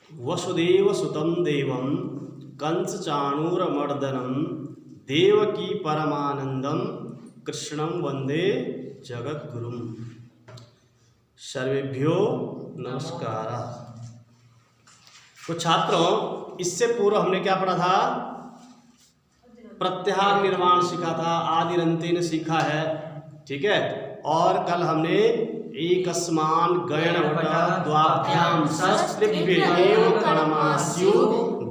वसुदेव सुतं देवं कंस चाणूरमर्दनं देवकी परमानंदम कृष्णं वंदे जगद्गुरुम। सर्वेभ्यो नमस्कार। तो छात्रों, इससे पूर्व हमने क्या पढ़ा था? प्रत्याहार निर्माण सीखा था, आदिरंतेन सीखा है, ठीक है। और कल हमने एकस्मान गयणवटा द्वाभ्याम षष्ठ्येव कणमास्यु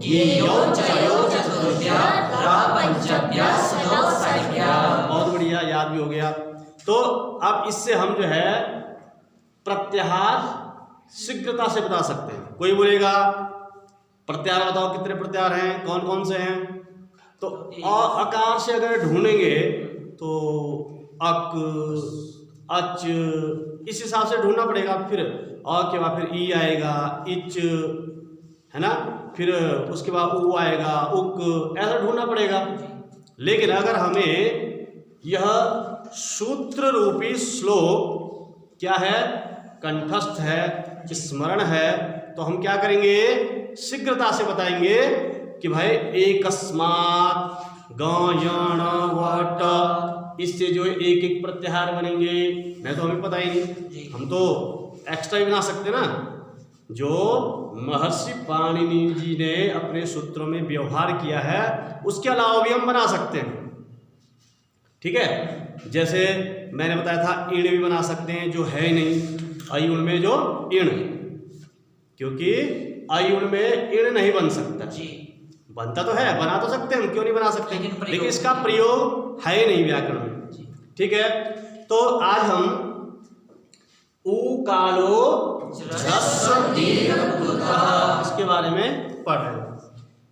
ज्ञेयो चयो चतुर्थ्या रा पंचभ्या सदो षड्भ्या। बहुत बढ़िया, याद भी हो गया। तो अब इससे हम जो है प्रत्याहार शीघ्रता से बता सकते हैं। कोई बोलेगा प्रत्याहार बताओ, कितने प्रत्याहार हैं, कौन कौन से हैं? तो अकार से अगर ढूंढेंगे तो अक, अच, इस हिसाब से ढूंढना पड़ेगा। फिर अ के बाद फिर ई आएगा, इच, है ना, फिर उसके बाद उ आएगा, उक, ऐसा ढूंढना पड़ेगा। लेकिन अगर हमें यह सूत्र रूपी श्लोक क्या है, कंठस्थ है, स्मरण है, तो हम क्या करेंगे? शीघ्रता से बताएंगे कि भाई एकस्मात् गयण वट, इससे जो एक एक प्रत्याहार बनेंगे। नहीं तो हमें पता ही नहीं, हम तो एक्स्ट्रा ही बना सकते ना। जो महर्षि पाणिनि जी ने अपने सूत्रों में व्यवहार किया है उसके अलावा भी हम बना सकते हैं, ठीक है। जैसे मैंने बताया था इण भी बना सकते हैं, जो है नहीं अयुण में, जो इण, क्योंकि अयुण में इण नहीं बन सकता जी। बनता तो है, बना तो सकते हैं हम, क्यों नहीं बना सकते, लेकिन इसका प्रयोग है नहीं व्याकरण में, ठीक है। तो आज हम उकालो ह्रस्व दीर्घ प्लुतः इसके बारे में पढ़ रहे हैं।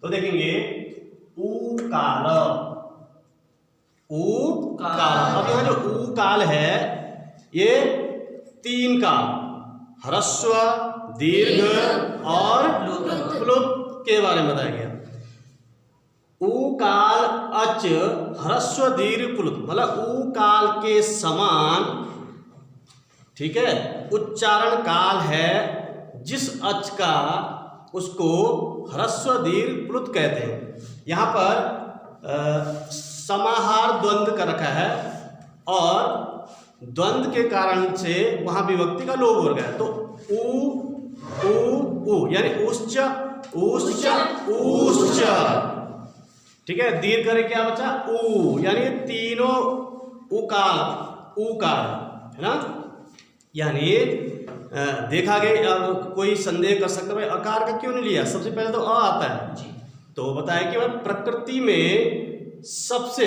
तो देखेंगे उकाल, उकाल। अब यहाँ जो उकाल है ये तीन काल, ह्रस्व, दीर्घ और प्लुत के बारे में बताया गया। उकाल अच ह्रस्व दीर्घ प्लुत, मतलब उकाल के समान, ठीक है, उच्चारण काल है जिस अच का उसको ह्रस्व दीर्घ प्लुत कहते हैं। यहाँ पर समाहार द्वंद्व कर रखा है और द्वंद्व के कारण से वहां विभक्ति का लोप हो गया। तो उ यानी उच्च, उच्च, उच्च, ठीक है। दीर्घ करे क्या बचा? उ, यानी तीनों उकाल, उकार, है ना। यानी देखा गया, अब कोई संदेह कर सकता है भाई अकार का क्यों नहीं लिया? सबसे पहले तो अ आता है जी। तो बताया कि भाई प्रकृति में सबसे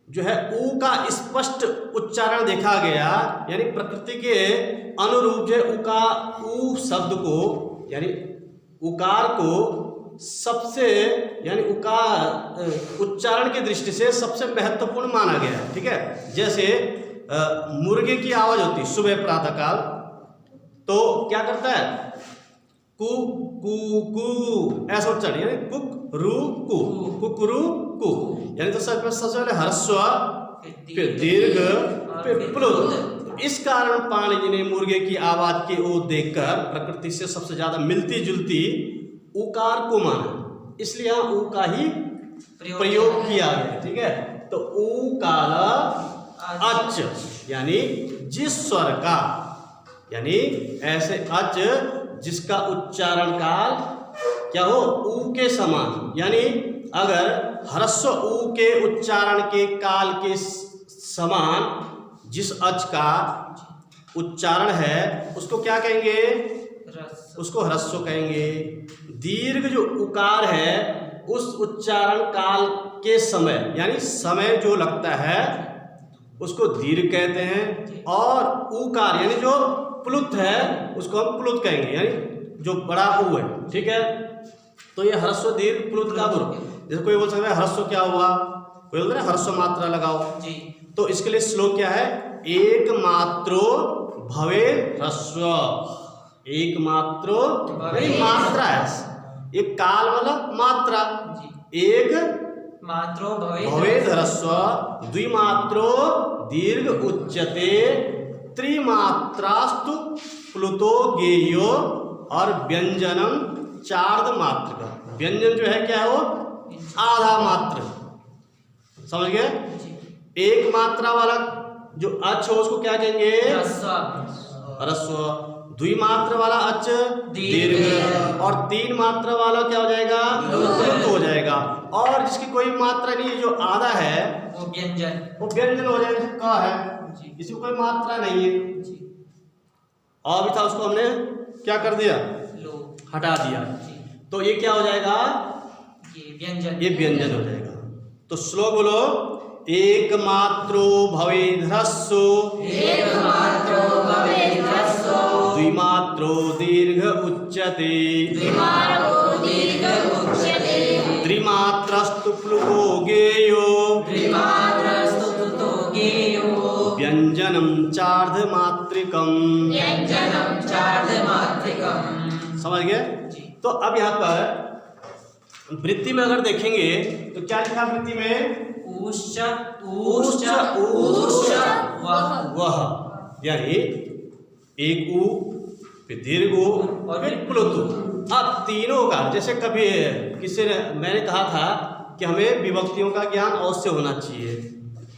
जो है उ का स्पष्ट उच्चारण देखा गया, यानी प्रकृति के अनुरूप जो उ शब्द को, यानी उकार को सबसे, यानी उकार उच्चारण की दृष्टि से सबसे महत्वपूर्ण माना गया है, ठीक है। जैसे मुर्गे की आवाज होती सुबह प्रातः काल, तो क्या करता है? कु कु कु, ऐसा उच्चारण, यानी कुक रू कु, कुकरू कु, यानी तो सबसे पहले ह्रस्व, फिर दीर्घ, फिर प्लुत। इस कारण पाणिनि ने मुर्गे की आवाज की ओर देखकर प्रकृति से सबसे ज्यादा मिलती जुलती उकार को माना, इसलिए यहाँ उ का ही प्रयोग किया गया, ठीक है। तो उकार अच, यानी जिस स्वर का, यानी ऐसे अच जिसका उच्चारण काल क्या हो? उ के समान, यानी अगर ह्रस्व उ के उच्चारण के काल के समान जिस अच का उच्चारण है उसको क्या कहेंगे? उसको ह्रस्व कहेंगे। दीर्घ जो उकार है उस उच्चारण काल के समय, यानी समय जो लगता है उसको दीर्घ कहते हैं। और उकार यानी जो प्लुत है उसको हम प्लुत कहेंगे, यानी जो बड़ा उ है, ठीक है। तो ये ह्रस्व दीर्घ प्लुत का गुरु। जैसे कोई बोल सकता है ह्रस्व क्या हुआ, कोई बोलता है ह्रस्व मात्रा लगाओ जी। तो इसके लिए श्लोक क्या है? एक मात्रो भवे ह्रस्व, एक मात्रो मात्रा है, एक काल वाला मात्रा, एक मात्रो भवेद ह्रस्व, द्विमात्रो दीर्घ उच्यते, त्रिमात्रास्तु प्लुतो गेयो, और व्यंजनम चार्ध मात्र का। व्यंजन जो है क्या है वो आधा मात्र, समझ गए। एक मात्रा वाला जो अच हो उसको क्या कहेंगे ह्रस्व, द्विमात्र वाला अच दीर्घ, और तीन मात्रा वाला क्या हो जाएगा प्लुत हो जाएगा। और जिसकी कोई मात्रा नहीं है जो आधा है वो व्यंजन हो जाएगा। का है इसकी कोई मात्रा नहीं है, और भी था उसको हमने क्या कर दिया हटा दिया, तो ये क्या हो जाएगा ये व्यंजन हो जाएगा। तो श्लोक बोलो, एक मात्रो भवेद् ह्रस्वो द्विमात्रो दीर्घ उच्यते त्रिमात्रस्तु प्लुतो गेयो व्यंजनम चार्धमात्रिकम्। समझ गए। तो अब यहाँ पर वृत्ति में अगर देखेंगे तो क्या लिखा वृत्ति में वह, यानी एक ऊ फिर दीर्घ ऊ फिर प्लुत। अब तीनों का जैसे कभी किसी ने मैंने कहा था कि हमें विभक्तियों का ज्ञान अवश्य होना चाहिए।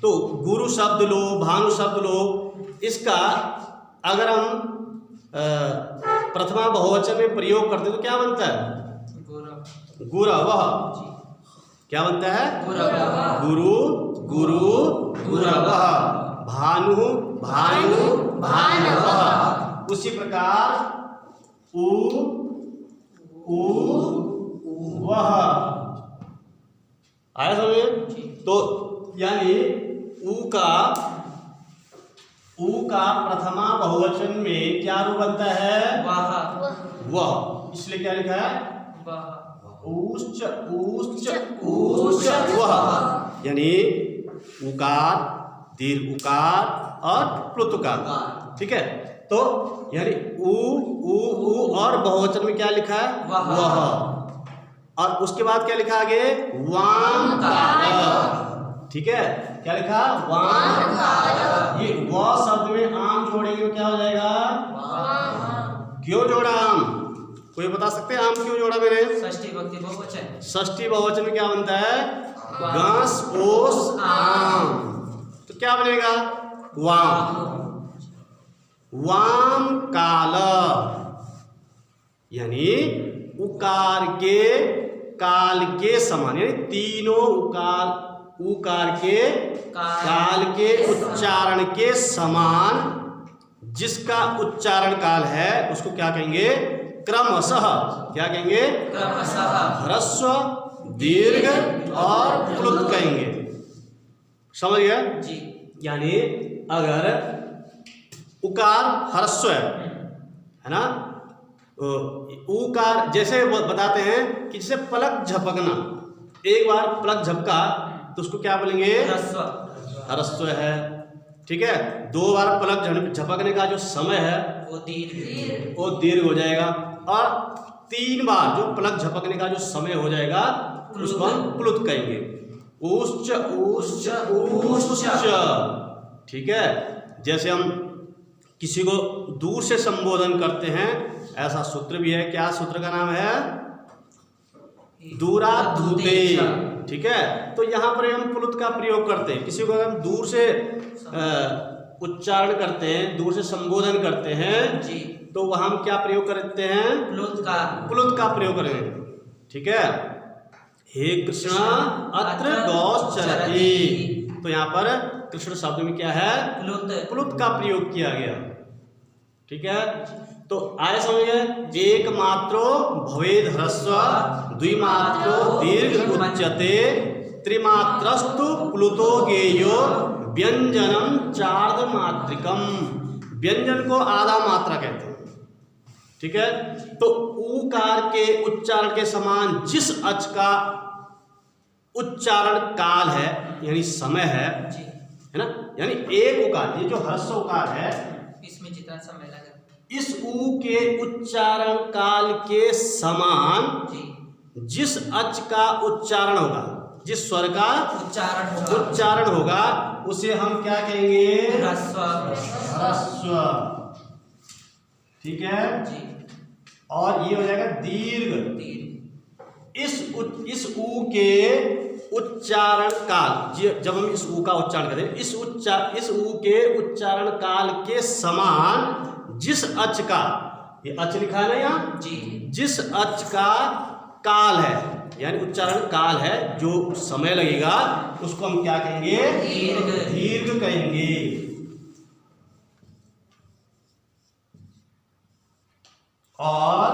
तो गुरु शब्द लो, भानु शब्द लो, इसका अगर हम प्रथमा बहुवचन में प्रयोग करते तो क्या बनता है गुरवः। क्या बनता है गुरु गुरु गुरवः, भानु भानु भानवः। उसी प्रकार उ वह आया समझ। तो यानी ऊ का प्रथमा बहुवचन में क्या रूप बनता है वह, इसलिए क्या लिखा है ऊश्च ऊश्च ऊश्च वह, यानी उकार दीर्घ उकार और प्लुतकार। ठीक है, तो यानी ऊ और बहुवचन में क्या लिखा है वह, और उसके बाद क्या लिखा आगे वाम काल। ठीक है, क्या लिखा वाम काल। ये व शब्द में आम जोड़ेंगे तो क्या हो जाएगा क्यों जोड़ा आम, कोई बता सकते हैं आम क्यों जोड़ा मैंने? षष्ठी विभक्ति बहुवचन। षष्ठी बहुवचन में क्या बनता है घास ओस आम, तो क्या बनेगा वाम। वाम काल यानी उकार के काल के समान, यानी तीनों उकार के काल के उच्चारण के समान जिसका उच्चारण काल है उसको क्या कहेंगे क्रमशः। क्या कहेंगे क्रमशः ह्रस्व दीर्घ और प्लुत कहेंगे। समझ गया जी। यानी अगर उकार ह्रस्व है ना, उकार जैसे बताते हैं कि जैसे पलक झपकना, एक बार पलक झपका तो उसको क्या बोलेंगे ह्रस्व है। ठीक है, दो बार पलक झपकने का जो समय है वो दीर्घ हो जाएगा, और तीन बार जो पलक झपकने का जो समय हो जाएगा उसको हम प्लुत कहेंगे। उच्च उच्च उच्च। ठीक है, जैसे हम किसी को दूर से संबोधन करते हैं ऐसा सूत्र भी है। क्या सूत्र का नाम है दूराधूते। ठीक है, तो यहाँ पर हम प्लुत का प्रयोग करते हैं। किसी को हम दूर से उच्चारण करते हैं, दूर से संबोधन करते हैं जी, तो वह हम क्या प्रयोग करते हैं प्लुत का प्रयोग करेंगे। ठीक है, हे कृष्ण अत्र गौश्च चरति, तो यहाँ पर कृष्ण शब्द में क्या है प्लुत का प्रयोग किया गया। ठीक है, तो आए समझ। एक मात्रो भवेद् ह्रस्व द्विमात्रो दीर्घ उच्यते त्रिमात्रस्तु प्लुतो गेयो व्यंजनम चार्धमात्रिकम। व्यंजन को आधा मात्रा कहते हैं। ठीक है, तो ऊकार के उच्चारण के समान जिस अच का उच्चारण काल है यानी समय है ना, यानी एक उकार, ये जो ह्रस्व उकार है इसमें जितना समय लगा इस ऊ के उच्चारण काल के समान जिस अच का उच्चारण होगा, जिस स्वर का उच्चारण होगा उसे हम क्या कहेंगे ह्रस्व। ठीक है जी। और ये हो जाएगा दीर्घ। दीर्घ। इस ऊ के उच्चारण काल, जब हम इस ऊ का उच्चारण करते हैं, इस ऊ के उच्चारण काल के समान जिस अच का, ये अच लिखा है ना यहाँ जी, जिस अच का काल है, यानी उच्चारण काल है, जो समय लगेगा उसको हम क्या कहेंगे? दीर्घ। दीर्घ कहेंगे। और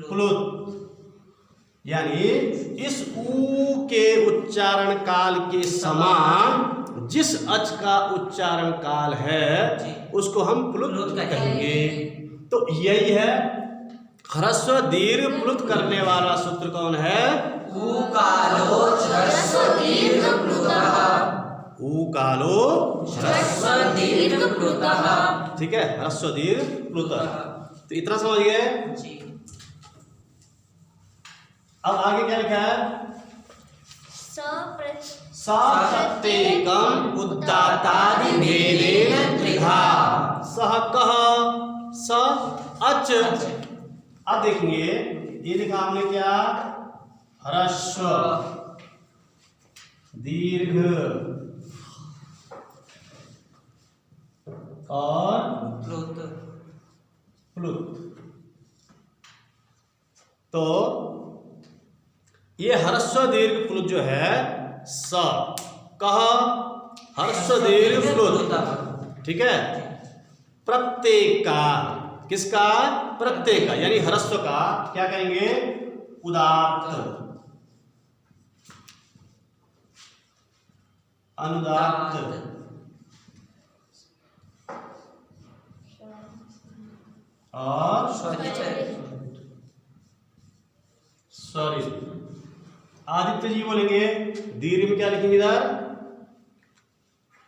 प्लुत, यानी इस ऊ के उच्चारण काल के समान जिस अच का उच्चारण काल है उसको हम प्लुत कहेंगे। तो यही है ह्रस्व दीर्घ प्लुत करने वाला सूत्र कौन है? ऊकालो ह्रस्व दीर्घ प्लुतः। ऊकालो ह्रस्व दीर्घ प्लुतः। ठीक है, ह्रस्व दीर्घ प्लुतः। तो इतना समझ गए जी। अब आगे क्या लिखा है? सप्रत्येकम् उदात्तादि भेदेन त्रिधा। सह कह स अच। अब देखेंगे ये लिखा हमने क्या? ह्रस्व दीर्घ और प्लुत। प्लुत। तो ये ह्रस्व दीर्घ प्लुत जो है, स कह ह्रस्व दीर्घ प्लुत, ठीक है, प्रत्येक का, किसका? प्रत्येक का, यानी ह्रस्व का क्या कहेंगे? उदात्त, अनुदात्त और सॉरी। आदित्य जी बोलेंगे दीर्घ में क्या लिखेंगे? इधर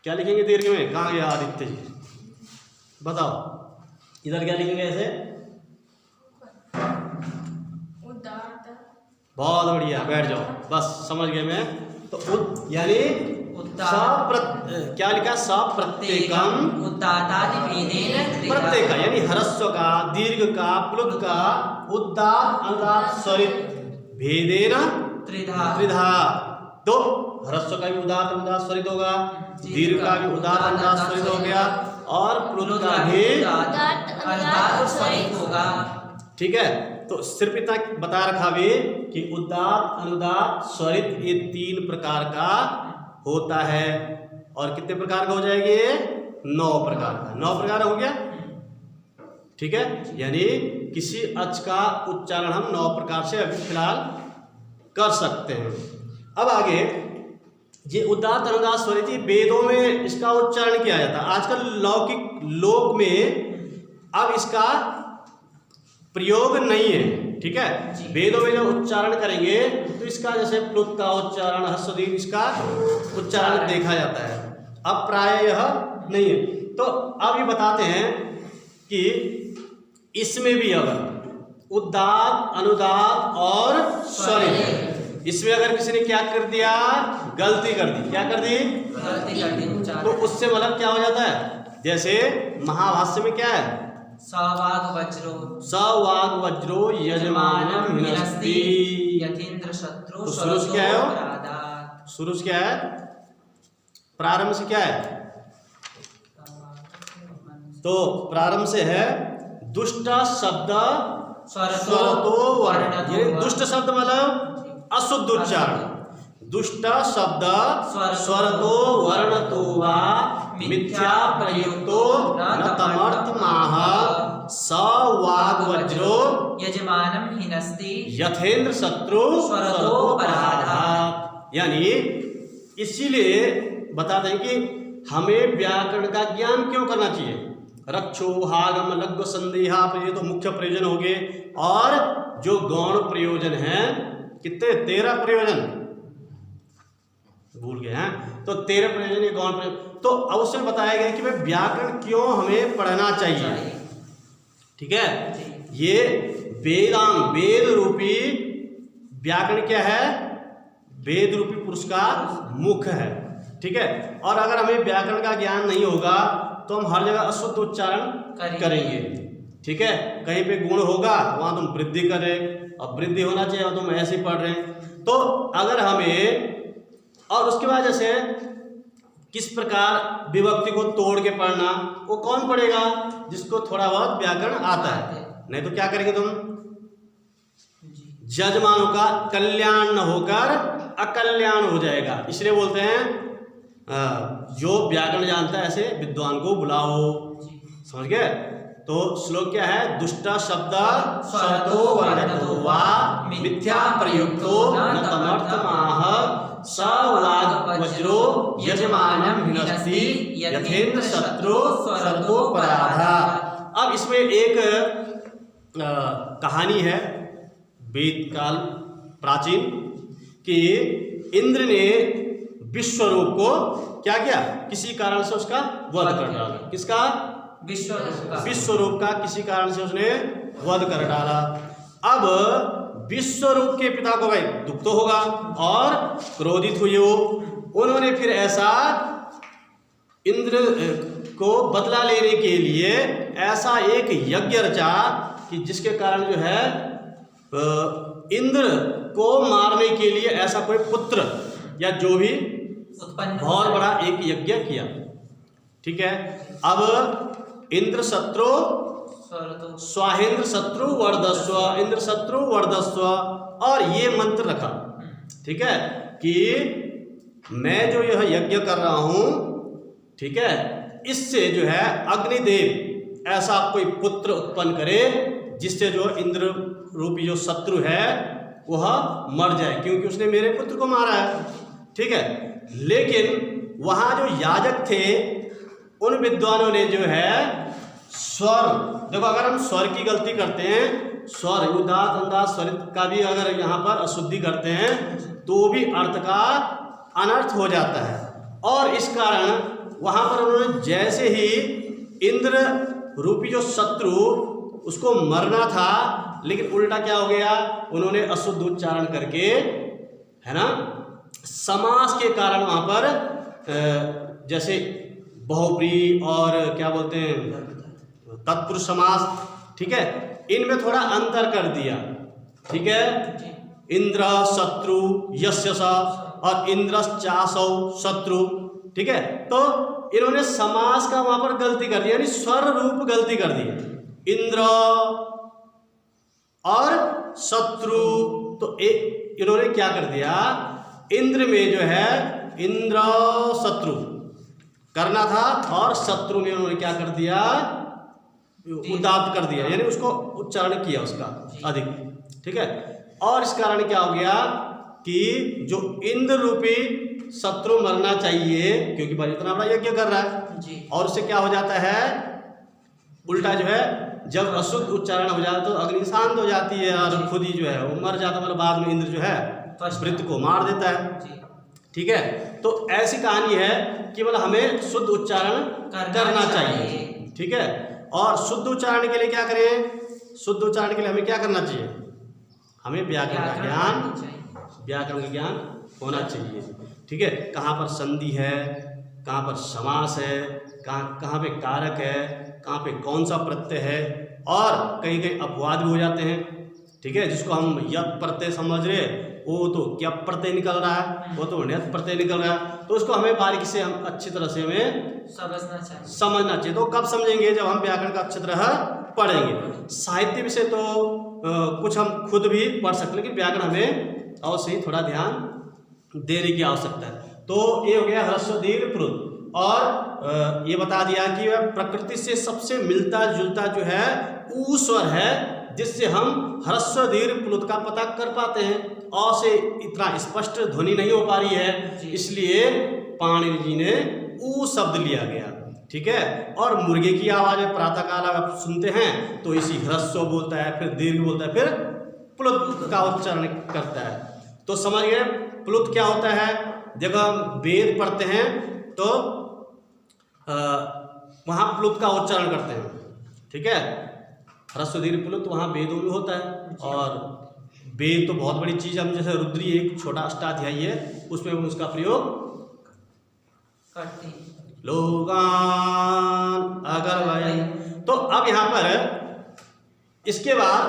क्या लिखेंगे दीर्घ में? कहाँ गया आदित्य जी? बताओ, इधर क्या लिखेंगे ऐसे? बहुत बढ़िया, बैठ जाओ, बस समझ गए मैं। तो यानी क्या लिखा? सप्रत्येकम् उदात्तादि भेदेन त्रिधा। प्रत्येक का यानी ह्रस्व का, दीर्घ का, प्लुत का, उदात्त अनुदात्त स्वरित भेदेन त्रिधा। त्रिधा। तो ह्रस्व का भी उदात्त अनुदात्त स्वरित होगा, दीर्घ का भी उदात्त अनुदात्त स्वरित हो गया, और प्लुत का भी अनुदात्त स्वरित होगा। ठीक है। तो सिर्फ इतना बता रखा भी कि उदात्त अनुदात्त स्वरित ये 3 प्रकार का होता है। और कितने प्रकार का हो जाएंगे? 9 प्रकार का। 9 प्रकार हो गया, ठीक है। यानी किसी अच का उच्चारण हम 9 प्रकार से अभी फिलहाल कर सकते हैं। अब आगे ये उदात्त अनुदात्त स्वरित वेदों में इसका उच्चारण किया जाता है। आजकल लौकिक लोक में अब इसका प्रयोग नहीं है, ठीक है। वेदों में जब उच्चारण करेंगे तो इसका जैसे प्लुत का उच्चारण, ह्रस्व दीर्घ, इसका उच्चारण देखा जाता है। अब प्राय यह नहीं है। तो अब ये बताते हैं कि इसमें भी अगर उदात्त अनुदात्त और स्वरित, इसमें अगर किसी ने क्या कर दिया? गलती कर दी। क्या कर दी? गलती कर दी उच्चारण। तो उससे मतलब क्या हो जाता है? जैसे महाभाष्य में क्या है? सवाग वज्रो सवाग वज्रो यजमानम हिनस्ति। यथेन्द्र शत्रु तो शुरू से क्या है? शुरू से क्या है? प्रारंभ से क्या है? तो प्रारंभ से है दुष्ट शब्द स्वरतो वर्ण, यानी दुष्ट शब्द मतलब अशुद्ध उच्चारण। दुष्ट शब्द स्वरतो वर्णतो वा मिथ्या प्रयुक्तो न तमर्थमाह स वाग वज्रो यजमानम हिनस्ति यथेन्द्र शत्रु स्वरतो पराधात्। यानी इसीलिए बताते हैं कि हमें व्याकरण का ज्ञान क्यों करना चाहिए। रक्षो हागम लघु संदेहा, ये तो मुख्य प्रयोजन हो गए। और जो गौण प्रयोजन है, कितने? 13 प्रयोजन भूल गए हैं। तो 13 प्रयोजन ये गौण प्रयोजन। तो अब उसमें बताया गया कि भाई व्याकरण क्यों हमें पढ़ना चाहिए, ठीक है। ये वेदांग, वेद रूपी व्याकरण क्या है? वेद रूपी पुरुष का मुख है, ठीक है। और अगर हमें व्याकरण का ज्ञान नहीं होगा तो हम हर जगह अशुद्ध उच्चारण करेंगे। ठीक है, कहीं पे गुण होगा वहां तुम वृद्धि कर रहे, अब वृद्धि होना चाहिए और तुम ऐसे ही पढ़ रहे हैं। तो अगर हमें, और उसके बाद जैसे किस प्रकार विभक्ति को तोड़ के पढ़ना, वो कौन पढ़ेगा? जिसको थोड़ा बहुत व्याकरण आता है। नहीं तो क्या करेंगे तुम? जजमानों का कल्याण न होकर अकल्याण हो जाएगा, इसलिए बोलते हैं जो व्याकरण जानता है ऐसे विद्वान को बुलाओ। समझ गए? तो श्लोक क्या है? दुष्ट शब्द स्वरतो वर्णतो वा मिथ्या प्रयुक्तो न तमर्थमाह स वाग वज्रो यजमानम हिनस्ति यथेन्द्र शत्रु स्वरतो पराधा। अब इसमें एक कहानी है वेद काल प्राचीन, कि इंद्र ने विश्वरूप को क्या किया? किसी कारण से उसका वध कर डाला। किसका? विश्वरूप का किसी कारण से उसने वध कर डाला। अब विश्वरूप के पिता को भाई दुख तो होगा और क्रोधित हुए वो, उन्होंने फिर ऐसा इंद्र को बदला लेने के लिए ऐसा एक यज्ञ रचा कि जिसके कारण जो है इंद्र को मारने के लिए ऐसा कोई पुत्र या जो भी बहुत बड़ा एक यज्ञ किया। ठीक है, अब इंद्र शत्रु स्वाहेंद्र शत्रु वर्धस्व, इंद्र शत्रु वर्धस्व, और ये मंत्र रखा। ठीक है, कि मैं जो यह यज्ञ कर रहा हूं, ठीक है, इससे जो है अग्निदेव ऐसा कोई पुत्र उत्पन्न करे जिससे जो इंद्र रूपी जो शत्रु है वह मर जाए, क्योंकि उसने मेरे पुत्र को मारा है। ठीक है, लेकिन वहां जो याजक थे उन विद्वानों ने जो है स्वर, देखो अगर हम स्वर की गलती करते हैं, स्वर उदात अंदाज स्वरित का भी अगर यहाँ पर अशुद्धि करते हैं तो भी अर्थ का अनर्थ हो जाता है। और इस कारण वहां पर उन्होंने जैसे ही इंद्र रूपी जो शत्रु उसको मरना था, लेकिन उल्टा क्या हो गया, उन्होंने अशुद्ध उच्चारण करके, है ना, समास के कारण वहां पर जैसे बहुप्री और क्या बोलते हैं तत्पुरुष समास, ठीक है, इनमें थोड़ा अंतर कर दिया। ठीक है, इंद्र शत्रु यस्य स और इंद्रश्चासौ शत्रु। ठीक है, तो इन्होंने समास का वहां पर गलती कर दी, यानी स्वर रूप गलती कर दी, इंद्र और शत्रु। तो इन्होंने क्या कर दिया, इंद्र में जो है इंद्र शत्रु करना था और शत्रु में उन्होंने क्या कर दिया, उदात्त कर दिया, यानी उसको उच्चारण किया उसका अधिक। ठीक है, और इस कारण क्या हो गया कि जो इंद्र रूपी शत्रु मरना चाहिए, क्योंकि भाई इतना बड़ा यज्ञ कर रहा है जी, और उससे क्या हो जाता है उल्टा जो है, जब अशुद्ध उच्चारण हो जाता तो अग्नि शांत हो जाती है और खुद ही जो है वो मर जाता, मतलब बाद में इंद्र जो है वृत्त को मार देता है। ठीक है, तो ऐसी कहानी है कि मतलब हमें शुद्ध उच्चारण करना चाहिए। ठीक है, और शुद्ध उच्चारण के लिए क्या करें, शुद्ध उच्चारण के लिए हमें क्या करना चाहिए, हमें व्याकरण का ज्ञान होना चाहिए। ठीक है, कहाँ पर संधि है, कहाँ पर समास है, कहाँ पे कारक है, कहाँ पे कौन सा प्रत्यय है, और कहीं कहीं अपवाद भी हो जाते हैं। ठीक है, जिसको हम यत् प्रत्यय समझ रहे, वो तो क्या प्रत्यय निकल रहा है, वो तो ण्यत् प्रत्यय निकल रहा है, तो उसको हमें बारीकी से हम अच्छी तरह से हमें समझना चाहिए। तो कब समझेंगे, जब हम व्याकरण का अच्छी तरह पढ़ेंगे। साहित्य विषय तो कुछ हम खुद भी पढ़ सकते, लेकिन व्याकरण हमें अवश्य ही थोड़ा ध्यान देने की आवश्यकता है। तो ये हो गया ह्रस्व दीर्घ प्लुत, और ये बता दिया कि वह प्रकृति से सबसे मिलता जुलता जो है ऊ स्वर है, जिससे हम ह्रस्व दीर्घ प्लुत का पता कर पाते हैं। अ से इतना स्पष्ट ध्वनि नहीं हो पा रही है, इसलिए पाणिनि जी ने ऊ शब्द लिया गया। ठीक है, और मुर्गे की आवाज प्रातःकाल आप सुनते हैं तो इसी ह्रस्व बोलता है, फिर दीर्घ बोलता है, फिर प्लुत का उच्चारण करता है। तो समझ गए प्लुत क्या होता है। जब हम वेद पढ़ते हैं तो वहाँ प्लुत का उच्चारण करते हैं। ठीक है, ह्रस्व दीर्घ प्लुत वहाँ वेदों में होता है, और वेद तो बहुत बड़ी चीज़, हम जैसे रुद्री एक छोटा अष्टाध्यायी है, उसमें हम उसका प्रयोग करते हैं। लोगान अगर, तो अब यहाँ पर इसके बाद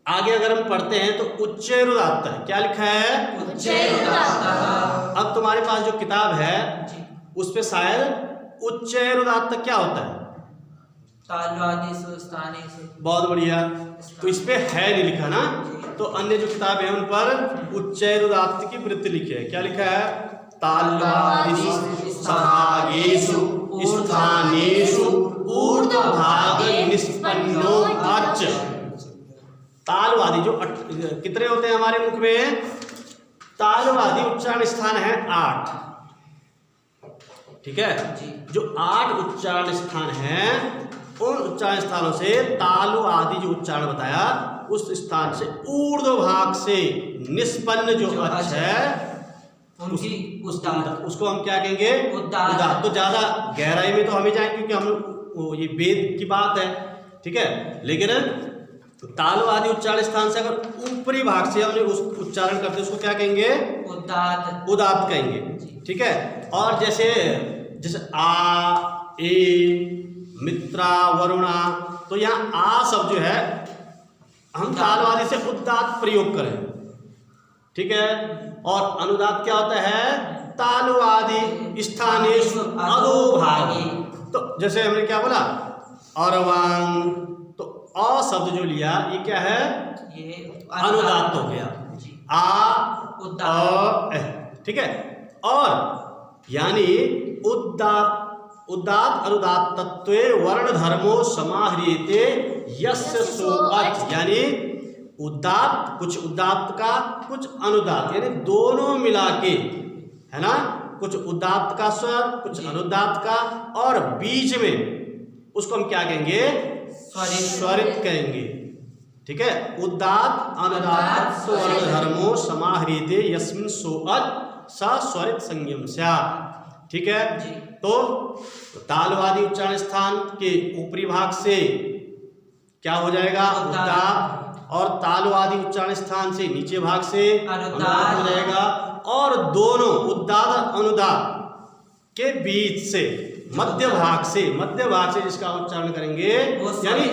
आगे अगर हम पढ़ते हैं तो उच्चैरुदात्त है। क्या लिखा है? उच्चैरुदात्तः। अब तुम्हारे पास जो किताब है जी। उस पे शायद उच्चैरुदात्त क्या होता है? तालवादिषु स्थानेषु। बहुत बढ़िया। तो इस पे है नहीं लिखा ना, तो अन्य जो किताब है उन पर उच्चैरुदात्त की वृत्ति लिखी है। क्या लिखा है? तालवादिषु सभागेषु स्थानेषु ऊर्ध्वभाग निष्पन्नो अच्। तालवादी जो कितने होते हैं हमारे मुख में? तालवादी उच्चारण स्थान है 8। ठीक है, जो 8 उच्चारण स्थान हैं उन उच्चारण स्थानों से तालु आदि जो उच्चारण बताया उस स्थान से ऊर्ध्व भाग से निष्पन्न जो अच् है उनकी उद्दात, उसको हम क्या कहेंगे? उद्दात। तो ज्यादा गहराई में तो हम ही जाएंगे क्योंकि हम ये वेद की बात है। ठीक है, लेकिन तालु आदि उच्चारण स्थान से अगर ऊपरी भाग से हमने उस उच्चारण करते उसको क्या कहेंगे? उद्दात। उदात्त कहेंगे। ठीक है, और जैसे आ, ए, मित्रा, वरुणा, तो यहाँ आ शब्द जो है हम तालु आदि से उदात्त प्रयोग करें। ठीक है, और अनुदात क्या होता है? तालु आदि स्थानेषु अधोभागी। तो जैसे हमने क्या बोला? अरवांग, तो अ शब्द जो लिया ये क्या है? ये अनुदात हो गया। आ, उद्दात। ठीक है, और यानी उदात अनुदात तत्वे वर्ण धर्मो समाह्रियते यस्य सो अच्। यानी उदात्त, कुछ उदात्त का कुछ अनुदात, यानी दोनों मिला के, है ना, कुछ उदात्त का स्वर कुछ अनुदात्त का, और बीच में उसको हम क्या कहेंगे? स्वरित कहेंगे। ठीक है, उदात्त अनुदात्त स्वर्ण धर्मो समाह्रियते यस्मिन् सो अच् सा स्वरित संयम स्यात्। ठीक है, तो तालु आदि उच्चारण स्थान के ऊपरी भाग से क्या हो जाएगा? उदात्त, और तालु आदि उच्चारण स्थान से नीचे भाग से अनुदात हो जाएगा, और दोनों उदात्त और अनुदात के बीच से मध्य भाग से जिसका उच्चारण करेंगे, यानी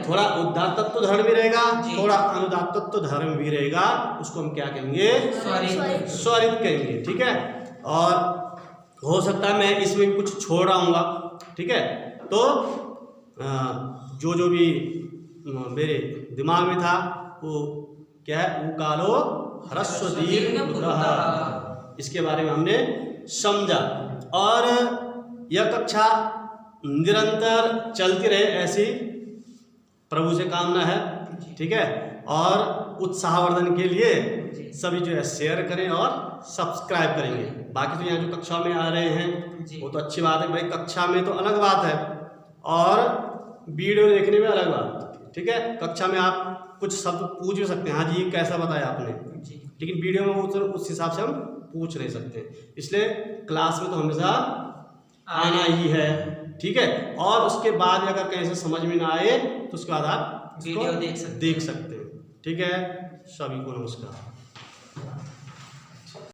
थोड़ा उदात्त तत्व धर्म भी रहेगा, थोड़ा अनुदात्त तत्व धर्म भी रहेगा, उसको हम क्या कहेंगे? स्वरित कहेंगे। ठीक है, और हो सकता है मैं इसमें कुछ छोड़ रहा हूँगा। ठीक है, तो जो भी मेरे दिमाग में था वो क्या है? उकालो ह्रस्व दीर्घ मुद्रा, इसके बारे में हमने समझा। और यह कक्षा निरंतर चलती रहे ऐसी प्रभु से कामना है। ठीक है, और उत्साहवर्धन के लिए सभी जो है शेयर करें और सब्सक्राइब करेंगे। बाकी तो यहाँ जो कक्षा में आ रहे हैं वो तो अच्छी बात है भाई, कक्षा में तो अलग बात है और वीडियो देखने में अलग बात। ठीक है, कक्षा में आप कुछ शब्द पूछ भी सकते हैं, हाँ जी ये कैसा बताया आपने, लेकिन वीडियो में उस हिसाब से हम पूछ नहीं सकते, इसलिए क्लास में तो हमेशा आना ही है। ठीक है, और उसके बाद अगर कहीं से समझ में ना आए तो उसके बाद आप वीडियो देख सकते हैं। ठीक है, सभी को नमस्कार।